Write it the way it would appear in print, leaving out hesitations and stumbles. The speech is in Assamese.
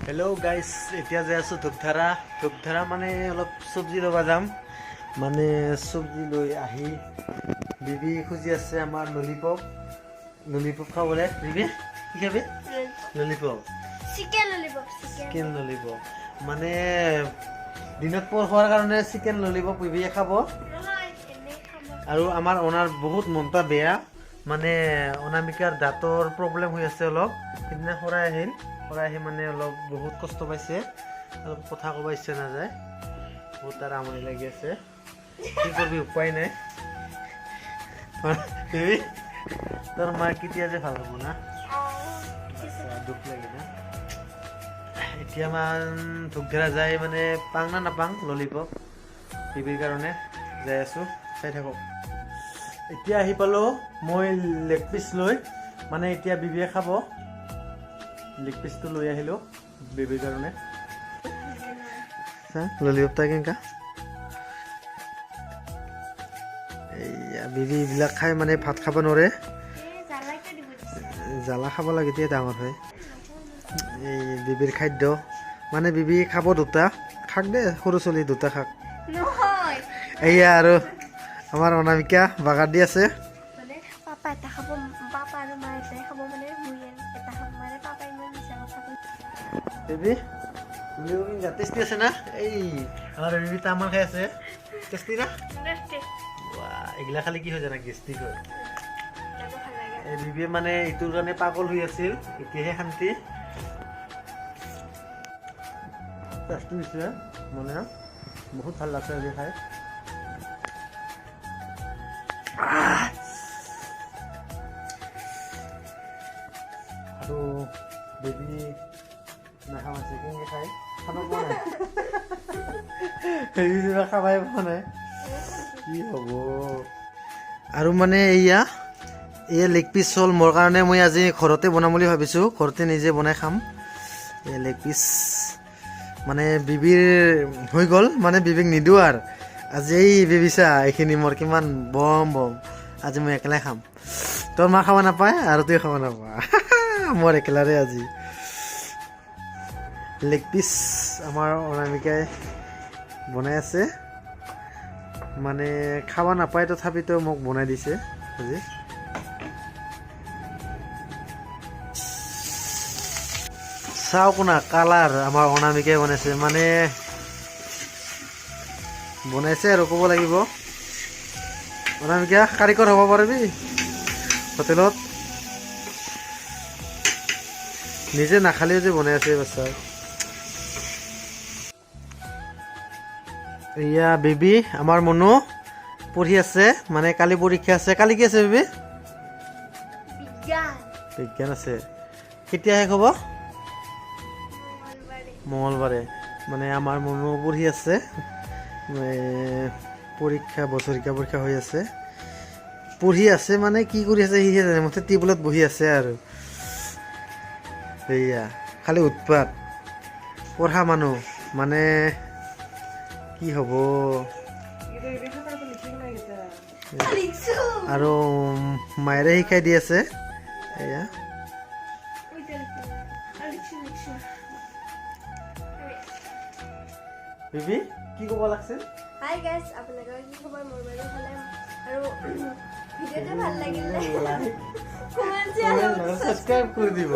हेलो गाइस এতিয়া যে আছো ধূপধাৰা মানে অলপ সবজি লবা যাম মানে সবজি লৈ আহি বিবি খুজি আছে আমাৰ ললিপপ খাবলে বিবি কি খাবি ললিপপ চিকেন ললিপপ মানে দিনত পৰ হোৱাৰ কাৰণে চিকেন ললিপপ বিবিয়ে খাব আৰু আমাৰ ওনাৰ বহুত মনটা বেয়া মানে অনামিকাৰ দাঁতৰ প্ৰব্লেম হৈ আছে অলপ কিনা খৰাই আহিল মানে অলপ বহুত কষ্ট পাইছে অলপ কথা ক'ব ইচ্ছা নাযায় বহুত তাৰ আমনি লাগি আছে কি করবি উপায় নাই তোর মা কেতিয়া যে ভাল হব না দুখ লাগে না এতিয়া মান ধূপধাৰা যায় মানে পাং না নাপাং ললিপপ বিবিৰ কাৰণে যাই আছো চাই থাকক এতিয়া আহি পালো মই লেগ পিস লৈ মানে এতিয়া বিবিয়ে খাব লেগ পিসটো লৈ আহিলো বেবিৰ কাৰণে ললিপপটা কেনেকা এইয়া বিবি এইবিলাক খাই মানে ভাত খাব নোৱাৰে জ্বালা খাব লাগে তেতিয়া ডাঙৰ হয় এই বিবিৰ খাদ্য মানে বিবি খাব দুটা খাক দে সৰু চলি দুটা খাক এইয়া আৰু আমাৰ অনামিকা বাগাৰ দি আছে পাপা এটা খাব পাপা আৰু মা এটাই খাব মানে মই এটা খাব মানে পাপা ইমান মিছা কথা কয় বেবি ললিপপ টেষ্টি আছে না এই আমাৰ বেবি তামাৰ খাই আছে টেষ্টি না এগুলা খালি কি হয় জানা গেষ্টিক হয় এই বিবিয়ে মানে ইটোৰ কাৰণে পাগল হৈ আছিল এতিয়াহে শান্তি টেষ্টি হৈছে মানে বহুত ভাল লাগছে আজি খাই আৰু বেবি নাখাম আছে কেনেকৈ খাই খাব পোৱা নাই বেবি খাবাই পোৱা নাই কি হ'ব আৰু মানে এয়া লেগ পিচ হ'ল মোৰ কাৰণে মই আজি ঘৰতে বনাম বুলি ভাবিছোঁ ঘৰতে নিজে বনাই খাম এই লেগ পিচ মানে বিবিৰ হৈ গ'ল মানে বিবিক নিদিওঁ আৰু আজি এই বিবি চা এইখিনি মোৰ কিমান বম আজি মই একেলাই খাম তোৰ মা খাব নাপায় আৰু তুই খাব নাপা মোৰ একেলাৰে আজি লেগ পিচ আমাৰ অনামিকাই বনাই আছে মানে খাব নাপায় তথাপিতো মোক বনাই দিছে আজি চাওক না কালাৰ আমাৰ অনামিকাই বনাইছে মানে বনাইছে আৰু ক'ব লাগিব অনামিকা কাৰিকৰ হ'ব পাৰিবি হোটেলত নিজে নাখালেও যে বনাই আছে বাচ্চা এয়া বেবি আমাৰ মনো পঢ়ি আছে মানে কালি পৰীক্ষা আছে কালি কি আছে বেবি বিজ্ঞান আছে কেতিয়া শেষ হ'ব মঙ্গলবাৰে মানে আমাৰ মনো পঢ়ি আছে পৰীক্ষা বছৰিকা পৰীক্ষা হৈ আছে পঢ়ি আছে মানে কি কৰি আছে সিহে জানে মতে টেবুলত বহি আছে আৰু এয়া খালি উৎপাত পঢ়া মানুহ মানে কি হ'ব আৰু মায়েৰে শিকাই দি আছে এয়া বিবি কি ক'ব লাগছে হাই গাইস আপোনালোকৰ কি খবৰ মোৰ বাৰু ভালে আৰু ভিডিঅ'টো ভাল লাগিলে কমেন্ট আৰু সাবস্ক্ৰাইব কৰি দিব